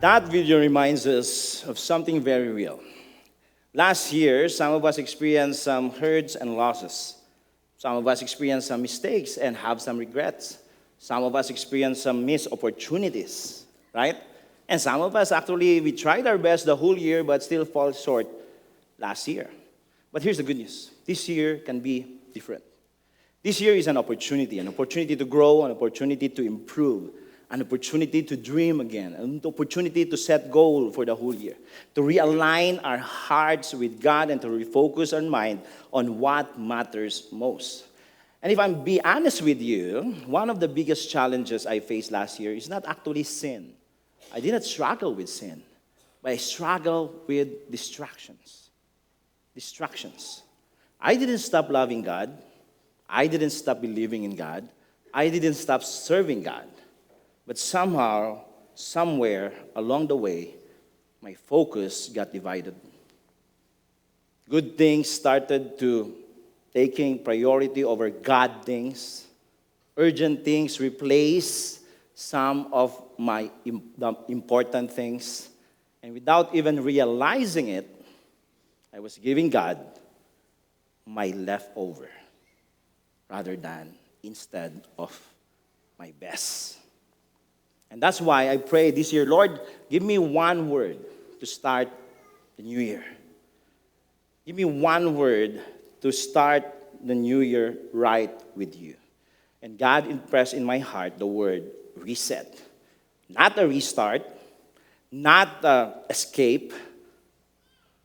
That video reminds us of something very real. Last year, some of us experienced some hurts and losses. Some of us experienced some mistakes and have some regrets. Some of us experienced some missed opportunities, right? And some of us actually, we tried our best the whole year but still fall short last year. But here's the good news. This year can be different. This year is an opportunity to grow, an opportunity to improve, an opportunity to dream again, an opportunity to set goal for the whole year, to realign our hearts with God and to refocus our mind on what matters most. And if I'm be honest with you, one of the biggest challenges I faced last year is not actually sin. I didn't struggle with sin, but I struggled with distractions. Distractions. I didn't stop loving God. I didn't stop believing in God. I didn't stop serving God. But somehow, somewhere along the way, my focus got divided. Good things started to taking priority over God things. Urgent things replaced some of the important things. And without even realizing it, I was giving God my leftover rather than instead of my best. And that's why I pray this year, Lord, give me one word to start the new year. Give me one word to start the new year right with you. And God impressed in my heart the word reset. Not a restart, not a escape,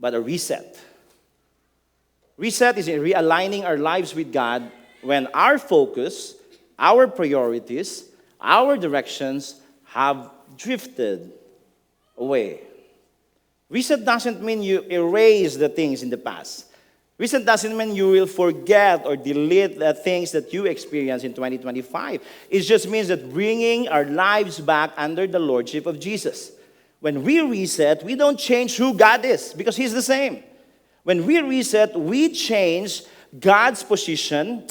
but a reset. Reset is realigning our lives with God when our focus, our priorities, our directions have drifted away. Reset doesn't mean you erase the things in the past. Reset doesn't mean you will forget or delete the things that you experienced in 2025. It just means that bringing our lives back under the lordship of Jesus. When we reset, we don't change who God is because He's the same. When we reset, we change God's position,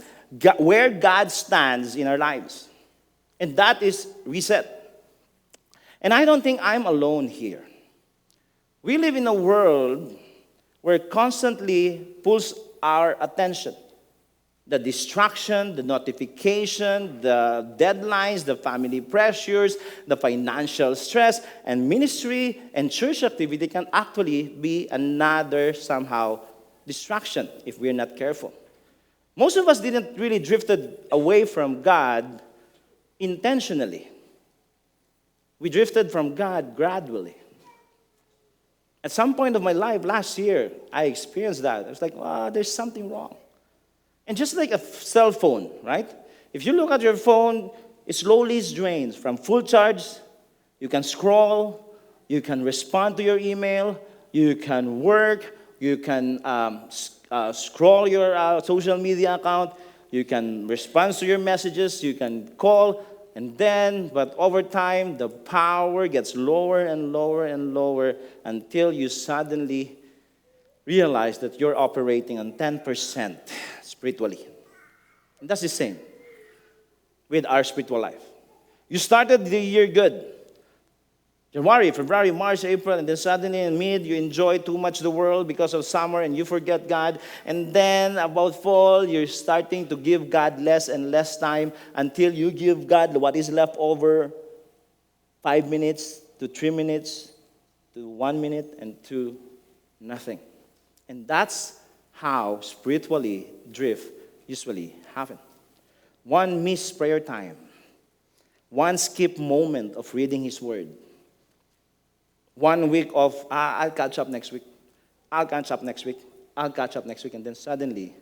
where God stands in our lives. And that is reset. And I don't think I'm alone here. We live in a world where constantly pulls our attention. The distraction, the notification, the deadlines, the family pressures, the financial stress, and ministry and church activity can actually be another somehow distraction if we're not careful. Most of us didn't really drifted away from God intentionally. We drifted from God gradually. At some point of my life last year, I experienced that. I was like, there's something wrong. And just like a cell phone, right? If you look at your phone, it slowly drains from full charge. You can scroll, you can respond to your email, you can work, you can scroll your social media account, you can respond to your messages, you can call, but over time, the power gets lower and lower and lower until you suddenly realize that you're operating on 10% spiritually. And that's the same with our spiritual life. You started the year good. January, February, March, April, and then suddenly in mid, you enjoy too much the world because of summer and you forget God. And then about fall, you're starting to give God less and less time until you give God what is left over 5 minutes to 3 minutes to 1 minute and to nothing. And that's how spiritually drift usually happen. One missed prayer time. One skip moment of reading His Word. 1 week of, I'll catch up next week. I'll catch up next week. I'll catch up next week. And then suddenly,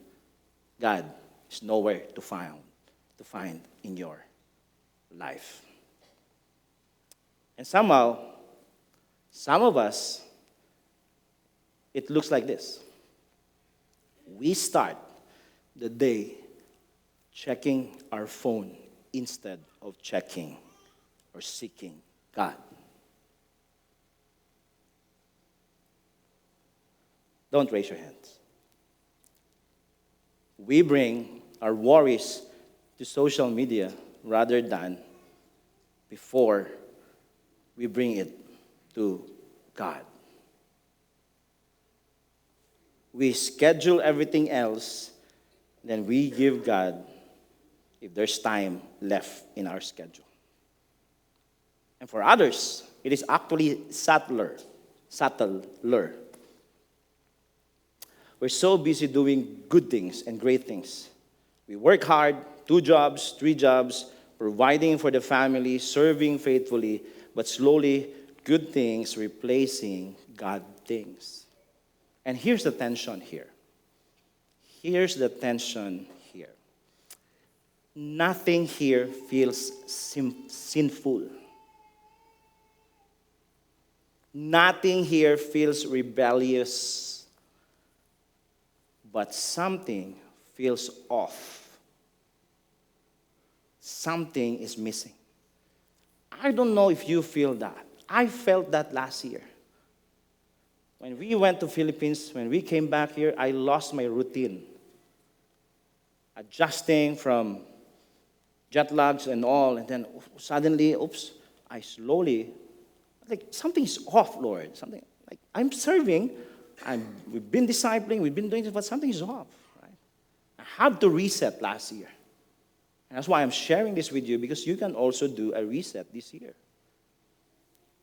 God is nowhere to find in your life. And somehow, some of us, it looks like this. We start the day checking our phone instead of checking or seeking God. Don't raise your hands. We bring our worries to social media rather than before we bring it to God. We schedule everything else, then we give God if there's time left in our schedule. And for others, it is actually subtler. We're so busy doing good things and great things. We work hard, 2 jobs, 3 jobs, providing for the family, serving faithfully, but slowly good things replacing God things. And here's the tension here. Here's the tension here. Nothing here feels sinful. Nothing here feels rebellious. But something feels off. Something is missing. I don't know if you feel that. I felt that last year. When we went to Philippines, when we came back here, I lost my routine. Adjusting from jet lags and all, and then suddenly, I slowly, like something's off, Lord. Something like I'm serving, we've been discipling, we've been doing this, but something is off. Right? I had to reset last year. And that's why I'm sharing this with you, because you can also do a reset this year.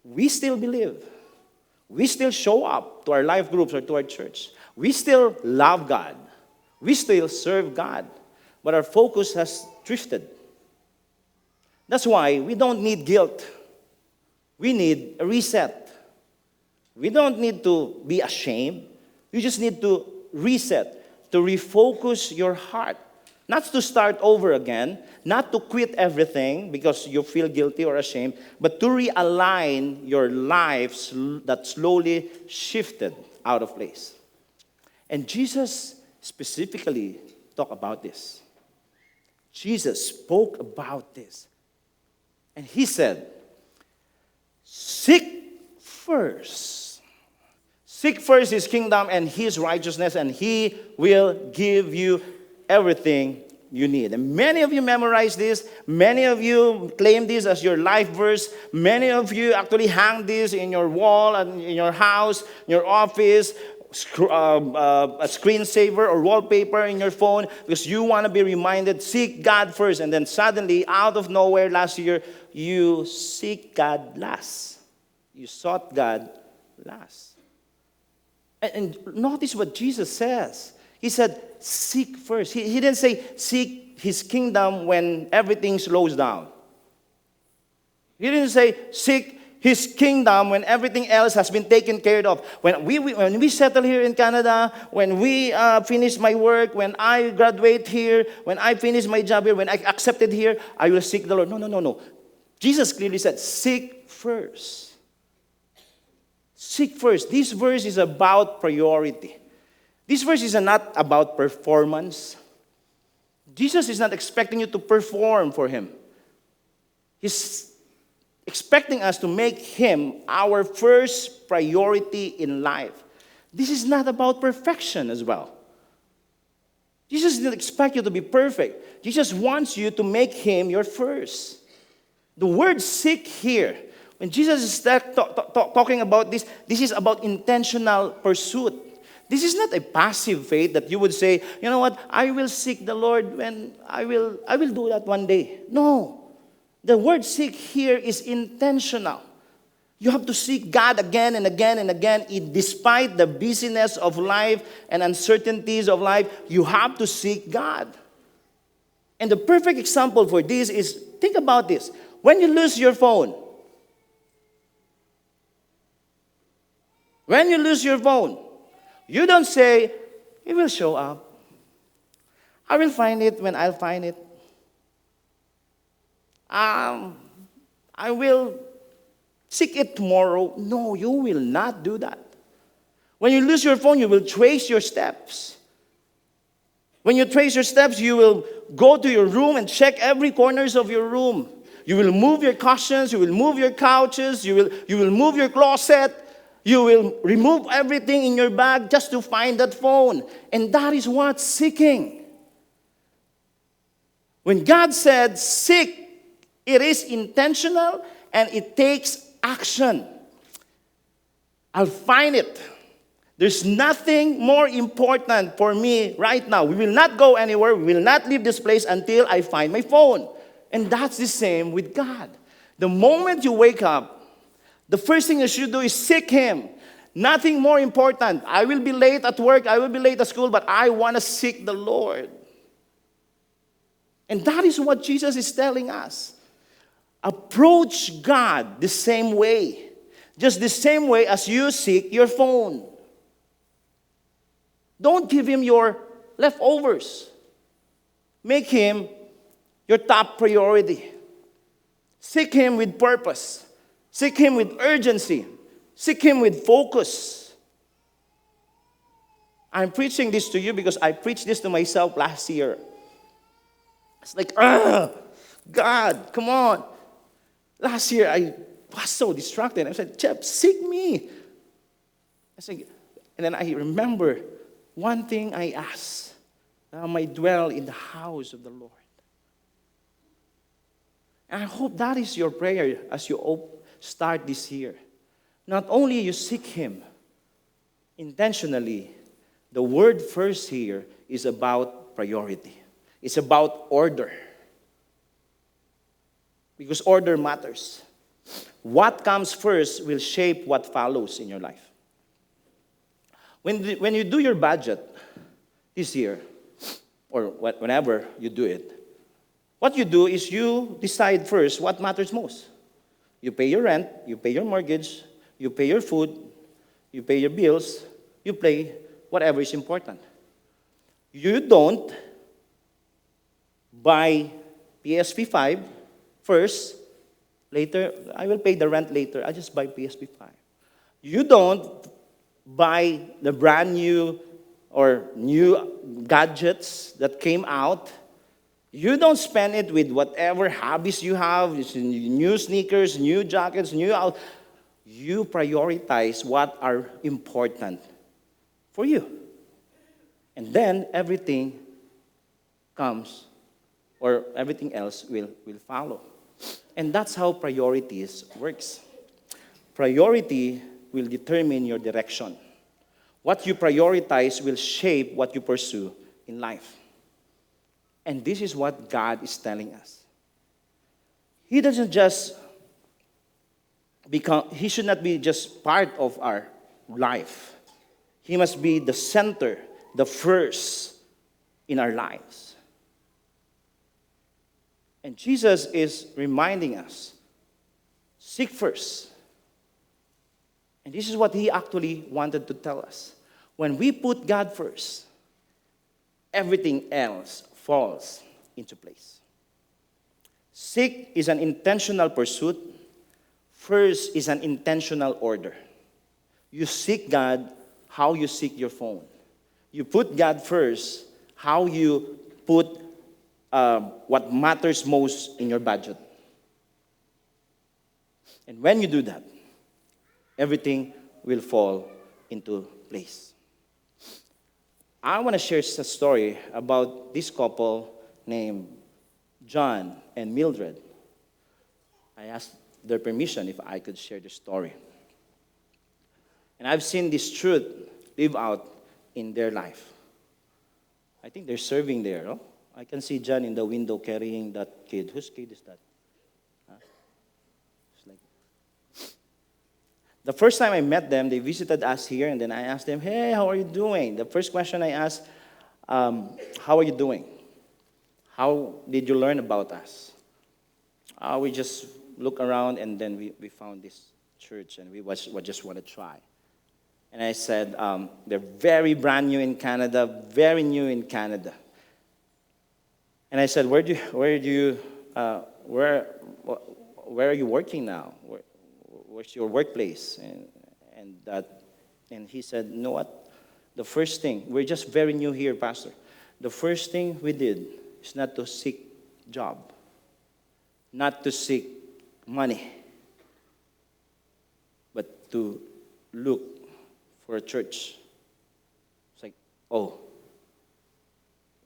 We still believe. We still show up to our life groups or to our church. We still love God. We still serve God. But our focus has drifted. That's why we don't need guilt. We need a reset. We don't need to be ashamed. You just need to reset, to refocus your heart. Not to start over again, not to quit everything because you feel guilty or ashamed, but to realign your life that slowly shifted out of place. And Jesus specifically talked about this. Jesus spoke about this. And he said, seek first. Seek first his kingdom and his righteousness, and he will give you everything you need. And many of you memorize this. Many of you claim this as your life verse. Many of you actually hang this in your wall and in your house, in your office, a screensaver or wallpaper in your phone, because you want to be reminded, seek God first. And then suddenly, out of nowhere last year, you seek God last. You sought God last. And notice what Jesus says. He said, seek first. He didn't say seek his kingdom when everything slows down. He didn't say seek his kingdom when everything else has been taken care of. When we settle here in Canada, when we finish my work, when I graduate here, when I finish my job here, when I accepted here, I will seek the Lord. No. Jesus clearly said, seek first. Seek first. This verse is about priority. This verse is not about performance. Jesus is not expecting you to perform for him. He's expecting us to make him our first priority in life. This is not about perfection as well. Jesus didn't expect you to be perfect. Jesus wants you to make him your first. The word seek here, when Jesus is talking about this, this is about intentional pursuit. This is not a passive faith that you would say, you know what, I will seek the Lord when I will do that one day. No. The word seek here is intentional. You have to seek God again and again and again. Despite the busyness of life and uncertainties of life, you have to seek God. And the perfect example for this is, think about this. When you lose your phone, you don't say, it will show up. I will find it when I'll find it. I will seek it tomorrow. No, you will not do that. When you lose your phone, you will trace your steps. When you trace your steps, you will go to your room and check every corners of your room. You will move your cushions, you will move your couches, you will move your closet. You will remove everything in your bag just to find that phone. And that is what seeking. When God said seek, it is intentional and it takes action. I'll find it. There's nothing more important for me right now. We will not go anywhere. We will not leave this place until I find my phone. And that's the same with God. The moment you wake up, the first thing you should do is seek Him. Nothing more important. I will be late at work. I will be late at school, but I want to seek the Lord. And that is what Jesus is telling us. Approach God the same way. Just the same way as you seek your phone. Don't give Him your leftovers. Make Him your top priority. Seek Him with purpose. Seek Him with urgency. Seek Him with focus. I'm preaching this to you because I preached this to myself last year. It's like, God, come on. Last year, I was so distracted. I said, Jeff, seek me. I said, and then I remember one thing I asked, that I might dwell in the house of the Lord. And I hope that is your prayer as you start this year. Not only you seek Him intentionally, the word first here is about priority. It's about order. Because order matters. What comes first will shape what follows in your life. When you do your budget this year, or whenever you do it, what you do is you decide first what matters most. You pay your rent, you pay your mortgage, you pay your food, you pay your bills, you pay whatever is important. You don't buy PSP5 first, later, I will pay the rent later, I just buy PSP5. You don't buy the brand new or new gadgets that came out. You don't spend it with whatever hobbies you have, new sneakers, new jackets, you prioritize what are important for you. And then everything comes, or everything else will follow. And that's how priorities works. Priority will determine your direction. What you prioritize will shape what you pursue in life. And this is what God is telling us. He doesn't just He should not be just part of our life. He must be the center, the first in our lives. And Jesus is reminding us, seek first. And this is what He actually wanted to tell us. When we put God first, everything else falls into place. Seek is an intentional pursuit. First is an intentional order. You seek God how you seek your phone. You put God first how you put what matters most in your budget. And when you do that, everything will fall into place. I want to share a story about this couple named John and Mildred. I asked their permission if I could share the story. And I've seen this truth live out in their life. I think they're serving there. Oh? I can see John in the window carrying that kid. Whose kid is that? Huh? It's like... The first time I met them, they visited us here, and then I asked them, hey, how are you doing? The first question I asked, how are you doing? How did you learn about us? We just look around, and then we found this church, and we just want to try. And I said, they're very brand new in Canada, very new in Canada. And I said, where are you working now? Where's your workplace? And he said, you know what? The first thing, we're just very new here, Pastor. The first thing we did is not to seek job, not to seek money, but to look for a church. It's like, oh,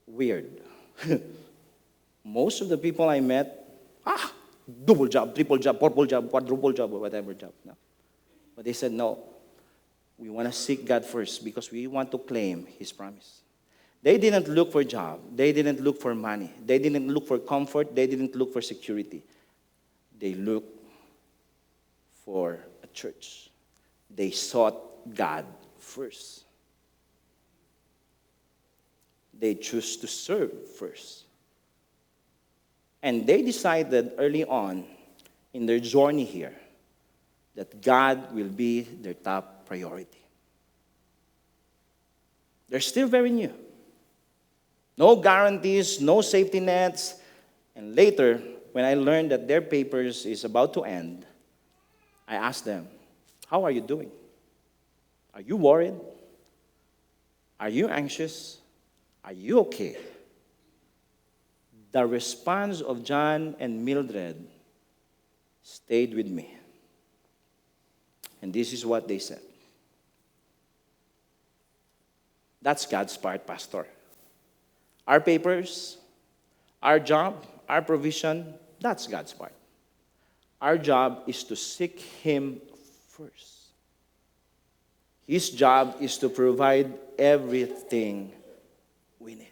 weird. Most of the people I met, double job, triple job, purple job, quadruple job, or whatever job. No. But they said, no, We want to seek God first because we want to claim His promise. They didn't look for job. They didn't look for money. They didn't look for comfort. They didn't look for security. They looked for a church. They sought God first. They chose to serve first. And they decided early on in their journey here that God will be their top priority. They're still very new. No guarantees, no safety nets. And later, when I learned that their papers is about to end, I asked them, how are you doing? Are you worried? Are you anxious? Are you okay? The response of John and Mildred stayed with me. And this is what they said. That's God's part, Pastor. Our papers, our job, our provision, that's God's part. Our job is to seek Him first. His job is to provide everything we need.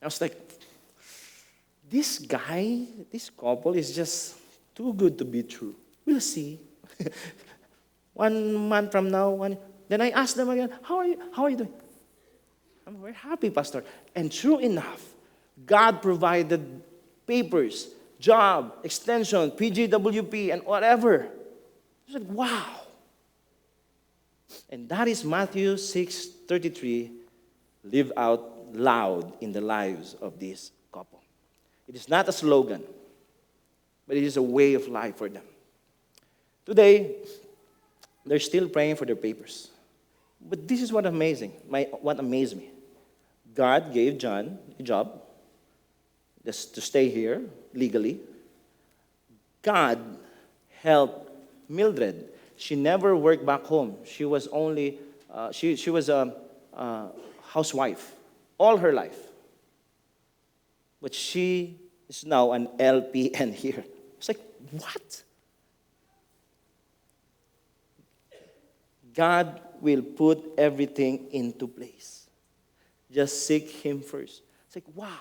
I was like, this guy, this couple is just too good to be true. We'll see. 1 month from now, then I asked them again, how are you doing? I'm very happy, Pastor. And true enough, God provided papers, job, extension, PGWP, and whatever. I was like, wow. And that is Matthew 6:33, lived out loud in the lives of this couple. It is not a slogan, but it is a way of life for them. Today, they're still praying for their papers. But this is what amazed me. God gave John a job just to stay here legally. God helped Mildred. She never worked back home. She was only she was a housewife all her life. But she is now an LPN here. It's like, what? God will put everything into place. Just seek Him first. It's like, wow,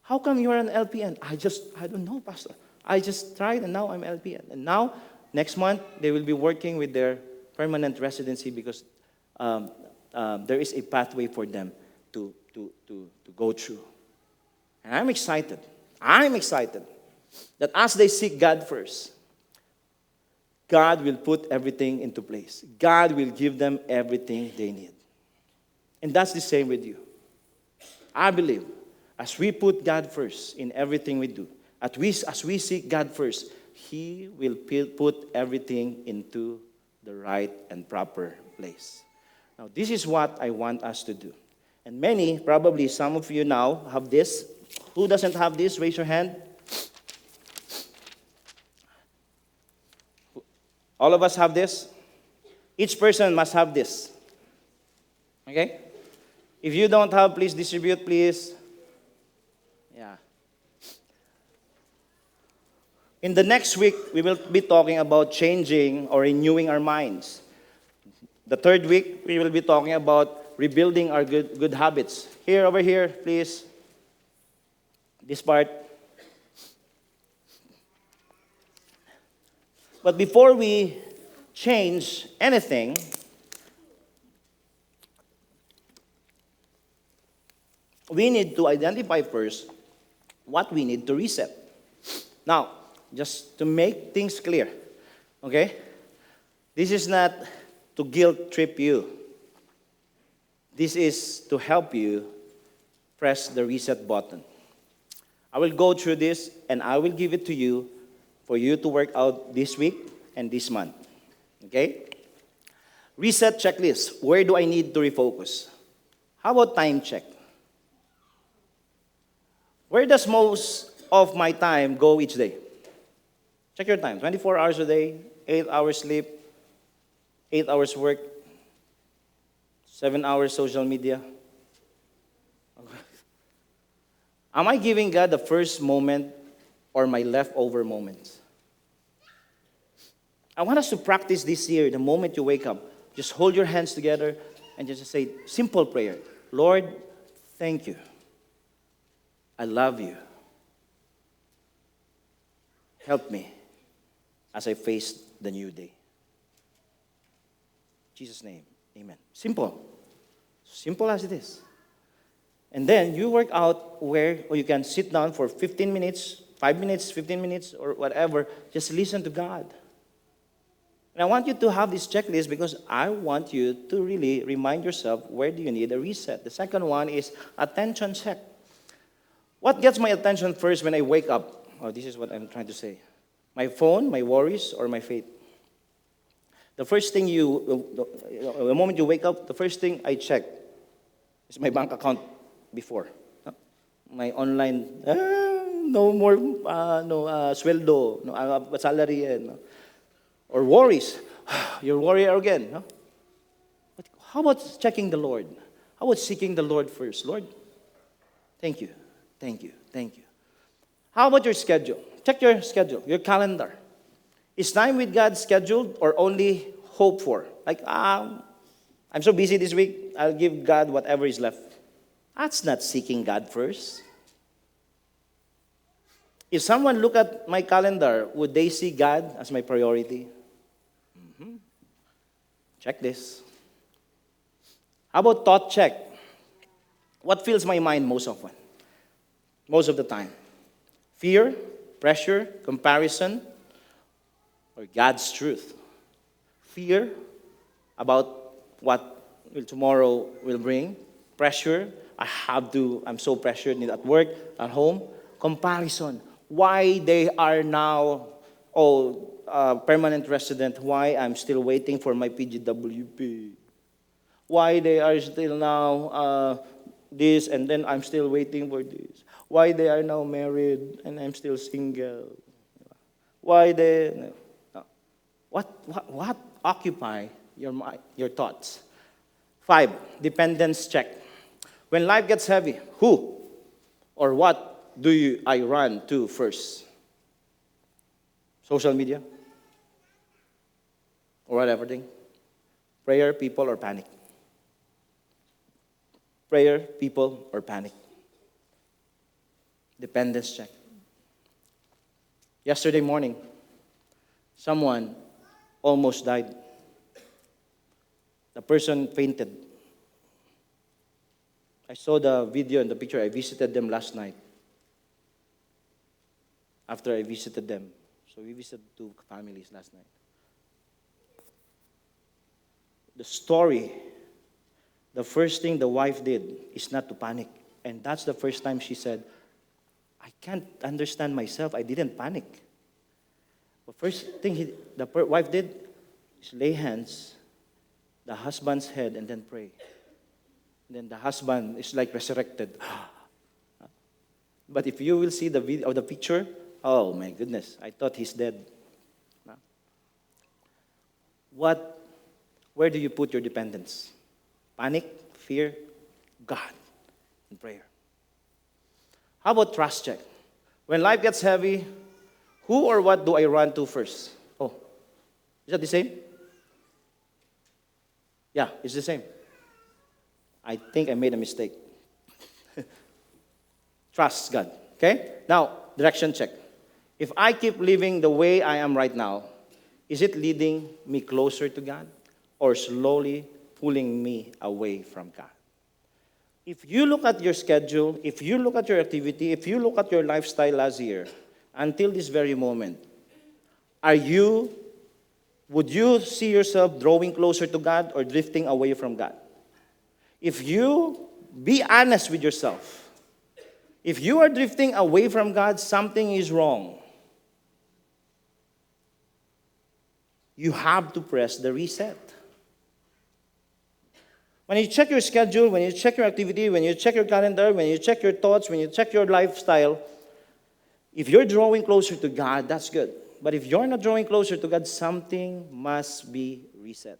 how come you're an LPN? I don't know, Pastor. I just tried and now I'm LPN. And now, next month, they will be working with their permanent residency because there is a pathway for them to go through. And I'm excited that as they seek God first, God will put everything into place. God will give them everything they need. And that's the same with you. I believe as we put God first in everything we do, as we seek God first, He will put everything into the right and proper place. Now, this is what I want us to do. And many, probably some of you now have this. Who doesn't have this? Raise your hand. All of us have this. Each person must have this. Okay? If you don't have, please distribute, please. Yeah. In the next week, we will be talking about changing or renewing our minds. The third week, we will be talking about rebuilding our good habits. Here, over here, please. This part. But before we change anything, we need to identify first what we need to reset. Now, just to make things clear, okay? This is not to guilt trip you. This is to help you press the reset button. I will go through this and I will give it to you for you to work out this week and this month. Okay? Reset checklist. Where do I need to refocus? How about time check? Where does most of my time go each day? Check your time. 24 hours a day, 8 hours sleep, 8 hours work, 7 hours social media. Am I giving God the first moment or my leftover moments? I want us to practice this year the moment you wake up. Just hold your hands together and just say simple prayer. Lord, thank you. I love you. Help me as I face the new day. In Jesus' name, amen. Simple. Simple as it is. And then you work out or you can sit down for 15 minutes, 5 minutes, 15 minutes, or whatever. Just listen to God. And I want you to have this checklist because I want you to really remind yourself where do you need a reset. The second one is attention check. What gets my attention first when I wake up? Oh, this is what I'm trying to say. My phone, my worries, or my faith? The first thing the moment you wake up, the first thing I check is my bank account before. My online, no more, sweldo, no, salary, no. Or worries. You're worried again. No? But how about checking the Lord? How about seeking the Lord first? Lord, thank you, thank you, thank you. How about your schedule? Check your schedule, your calendar. Is time with God scheduled or only hoped for? Like, I'm so busy this week, I'll give God whatever is left. That's not seeking God first. If someone look at my calendar, would they see God as my priority? Check this. How about thought check? What fills my mind most often? Most of the time? Fear, pressure, comparison, or God's truth? Fear about what tomorrow will bring. Pressure, I'm so pressured at work, at home. Comparison, why they are now, permanent resident, why I'm still waiting for my PGWP. Why they are still now this and then I'm still waiting for this. Why they are now married and I'm still single. Why they... What occupy your mind, your thoughts? 5, dependence check. When life gets heavy, who or what I run to first? Social media? Or whatever thing? Prayer, people, or panic? Prayer, people, or panic? Dependence check. Yesterday morning, someone almost died. The person fainted. I saw the video and the picture. I visited them last night. After I visited them. So we visited 2 families last night. The story, the first thing the wife did is not to panic. And that's the first time she said, I can't understand myself. I didn't panic. The first thing the wife did is lay hands, the husband's head, and then pray. And then the husband is like resurrected. But if you will see the video or the picture, oh my goodness, I thought he's dead. Where do you put your dependence? Panic, fear, God, and prayer. How about trust check? When life gets heavy, who or what do I run to first? Oh, is that the same? Yeah, it's the same. I think I made a mistake. Trust God, okay? Now, direction check. If I keep living the way I am right now, is it leading me closer to God or slowly pulling me away from God? If you look at your schedule, if you look at your activity, if you look at your lifestyle last year, until this very moment, would you see yourself drawing closer to God or drifting away from God? If you be honest with yourself, if you are drifting away from God, something is wrong. You have to press the reset. When you check your schedule, when you check your activity, when you check your calendar, when you check your thoughts, when you check your lifestyle, if you're drawing closer to God, that's good. But if you're not drawing closer to God, something must be reset.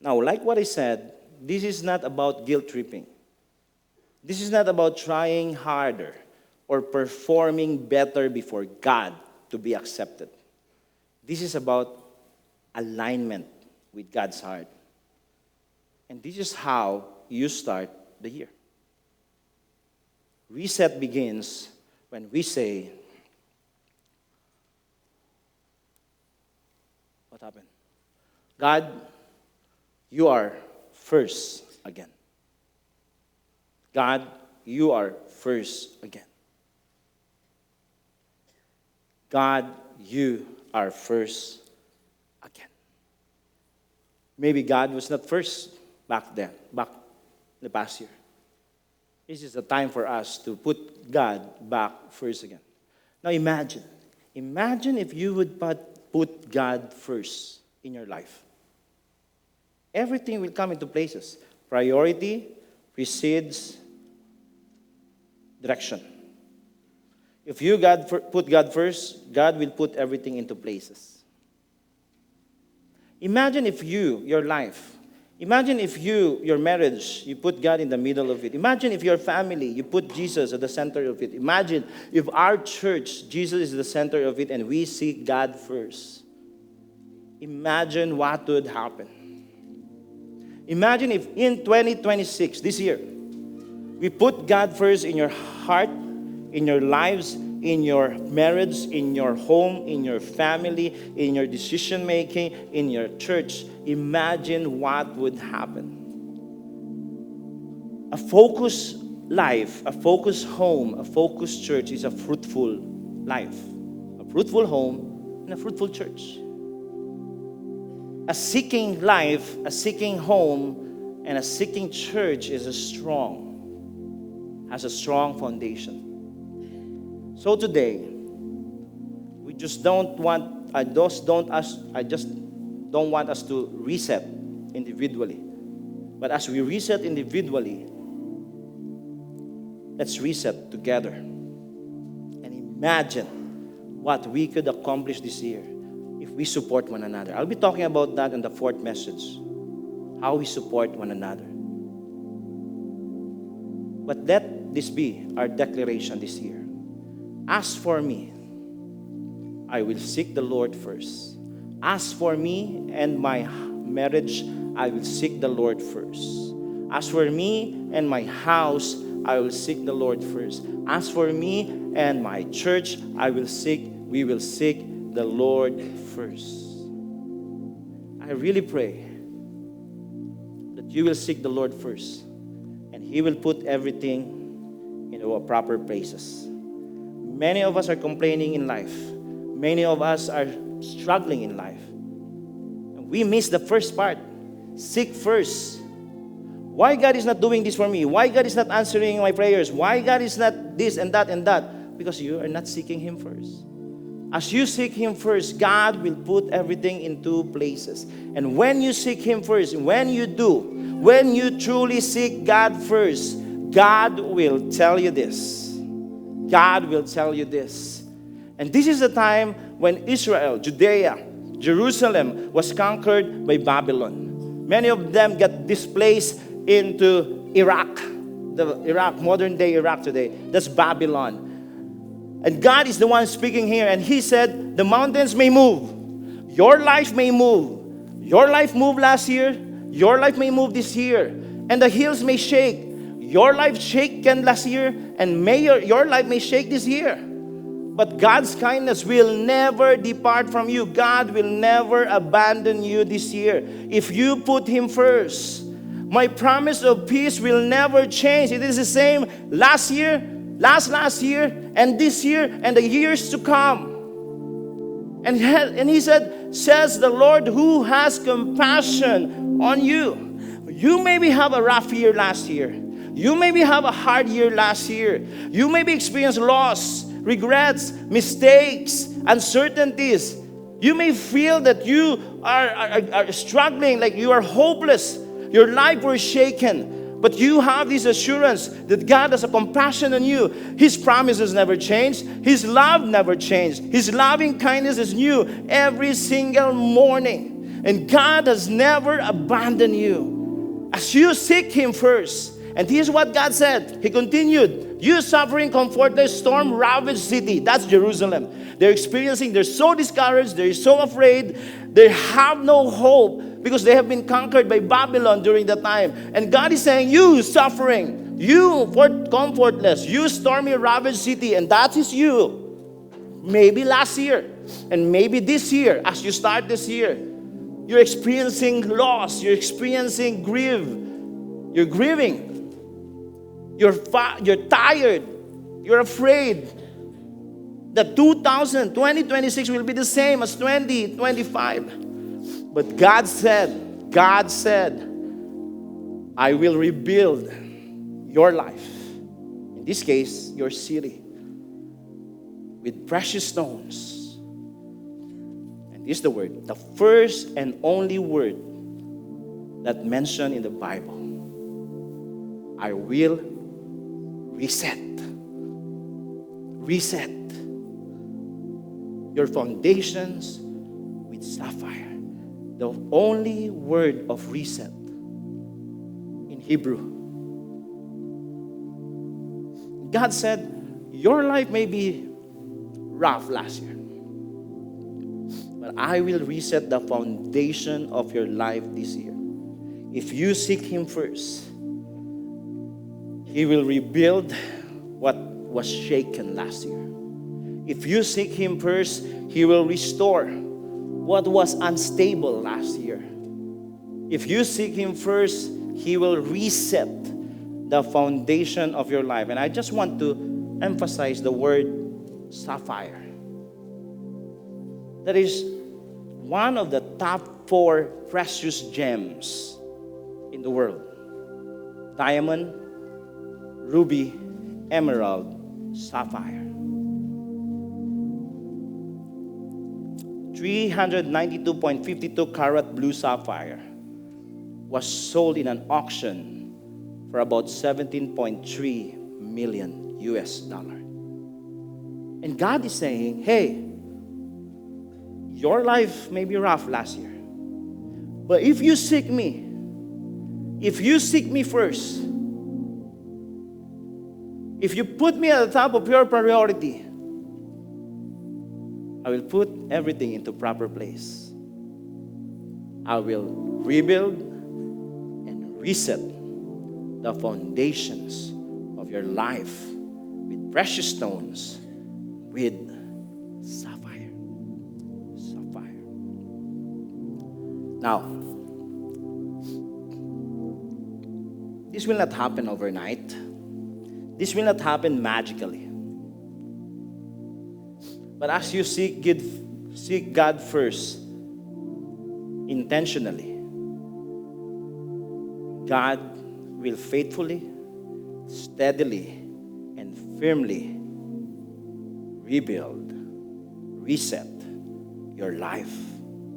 Now, like what I said, this is not about guilt tripping. This is not about trying harder or performing better before God to be accepted. This is about alignment with God's heart. And this is how you start the year. Reset begins when we say, what happened? God, you are first again. God, you are first again. God, you are first again. Maybe God was not first back the past year. This is the time for us to put God back first again. Now imagine if you would put God first in your life. Everything will come into places. Priority precedes direction. If you put God first, God will put everything into places. Imagine if your life, imagine if your marriage, you put God in the middle of it. Imagine if your family, you put Jesus at the center of it. Imagine if our church, Jesus is the center of it and we seek God first. Imagine what would happen. Imagine if in 2026, this year, we put God first in your heart, in your lives, in your marriage, in your home, in your family, in your decision making, in your church. Imagine what would happen. A focused life, a focused home, a focused church is a fruitful life. A fruitful home and a fruitful church. A seeking life, a seeking home, and a seeking church has a strong foundation. So today, I just don't want us to reset individually. But as we reset individually, let's reset together. And imagine what we could accomplish this year if we support one another. I'll be talking about that in the fourth message. How we support one another. But let this be our declaration this year. As for me, I will seek the Lord first. As for me and my marriage, I will seek the Lord first. As for me and my house, I will seek the Lord first. As for me and my church, we will seek the Lord first. I really pray that you will seek the Lord first, and He will put everything into our proper places. Many of us are complaining in life. Many of us are struggling in life. And we miss the first part. Seek first. Why God is not doing this for me? Why God is not answering my prayers? Why God is not this and that and that? Because you are not seeking Him first. As you seek Him first, God will put everything into places. And when you seek Him first, when you truly seek God first, God will tell you this. God will tell you this. And this is the time when Israel, Judea, Jerusalem was conquered by Babylon. Many of them got displaced into Iraq, modern day Iraq today. That's Babylon. And God is the one speaking here, and He said, the mountains may move. Your life may move. Your life moved last year. Your life may move this year. And the hills may shake. Your life shaken last year, and your life may shake this year. But God's kindness will never depart from you. God will never abandon you this year. If you put Him first, my promise of peace will never change. It is the same last year, last year, and this year, and the years to come. And He said, says the Lord who has compassion on you. You maybe have a rough year last year. You maybe have a hard year last year. You maybe experience loss, regrets, mistakes, uncertainties. You may feel that you are struggling, like you are hopeless. Your life was shaken. But you have this assurance that God has a compassion on you. His promises never change. His love never changed. His loving kindness is new every single morning. And God has never abandoned you. As you seek Him first, and here's what God said. He continued, You suffering, comfortless, storm-ravaged city. That's Jerusalem. They're so discouraged, they're so afraid, they have no hope because they have been conquered by Babylon during that time. And God is saying, you suffering, you comfortless, you stormy, ravaged city, and that is you. Maybe last year, and maybe this year, as you start this year, you're experiencing loss, you're experiencing grief, you're grieving. You're tired. You're afraid that 2026 will be the same as 2025. But God said, I will rebuild your life. In this case, your city. With precious stones. And this is the word. The first and only word that mentioned in the Bible. I will reset. Reset your foundations with sapphire. The only word of reset in Hebrew. God said, your life may be rough last year, but I will reset the foundation of your life this year. If you seek Him first, He will rebuild what was shaken last year. If you seek Him first, He will restore what was unstable last year. If you seek Him first, He will reset the foundation of your life. And I just want to emphasize the word sapphire. That is one of the top 4 precious gems in the world. Diamond, ruby, emerald, sapphire. 392.52 carat blue sapphire was sold in an auction for about 17.3 million US dollar. And God is saying, hey, your life may be rough last year, but if you seek me first, if you put me at the top of your priority, I will put everything into proper place. I will rebuild and reset the foundations of your life with precious stones, with sapphire. Sapphire. Now, this will not happen overnight. This will not happen magically. But as you seek God first, intentionally, God will faithfully, steadily, and firmly rebuild, reset your life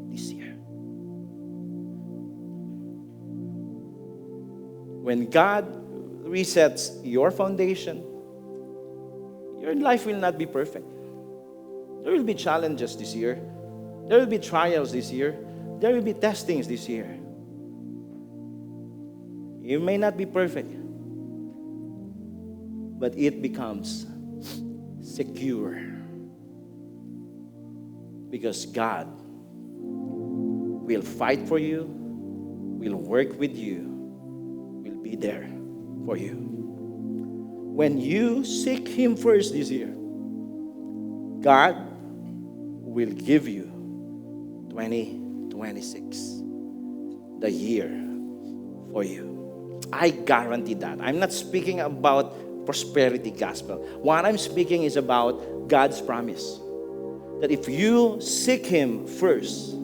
this year. When God resets your foundation, your life will not be perfect. There will be challenges this year. There will be trials this year. There will be testings this year. You may not be perfect, but it becomes secure because God will fight for you, will work with you, will be there for you. When you seek Him first this year, God will give you 2026, the year for you. I guarantee that. I'm not speaking about prosperity gospel. What I'm speaking is about God's promise. That if you seek Him first,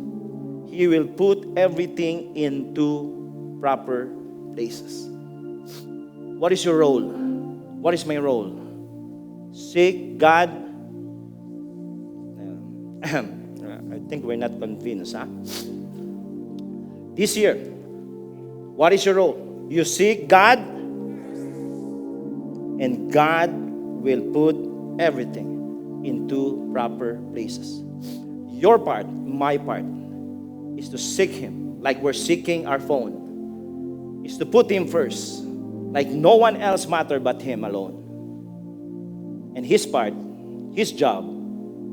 He will put everything into proper places. What is your role? What is my role? Seek God. I think we're not convinced, huh? This year, what is your role? You seek God, and God will put everything into proper places. Your part, my part, is to seek Him like we're seeking our phone. Is to put Him first, like no one else matters but Him alone. And his part, his job,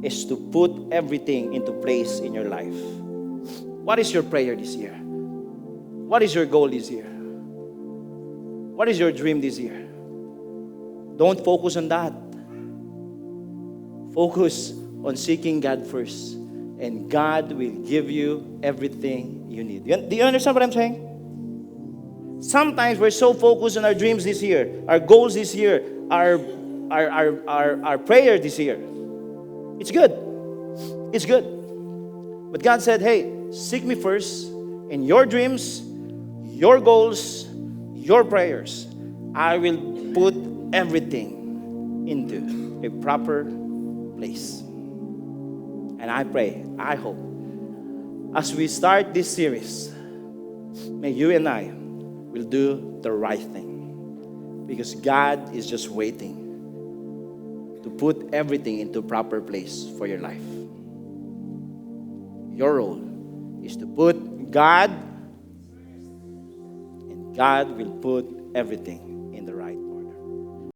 is to put everything into place in your life. What is your prayer this year? What is your goal this year? What is your dream this year? Don't focus on that. Focus on seeking God first. And God will give you everything you need. Do you understand what I'm saying? Sometimes we're so focused on our dreams this year, our goals this year, our prayer this year. It's good. It's good. But God said, hey, seek me first in your dreams, your goals, your prayers. I will put everything into a proper place. And I pray, I hope, as we start this series, may you and I will do the right thing. Because God is just waiting to put everything into proper place for your life. Your role is to put God, and God will put everything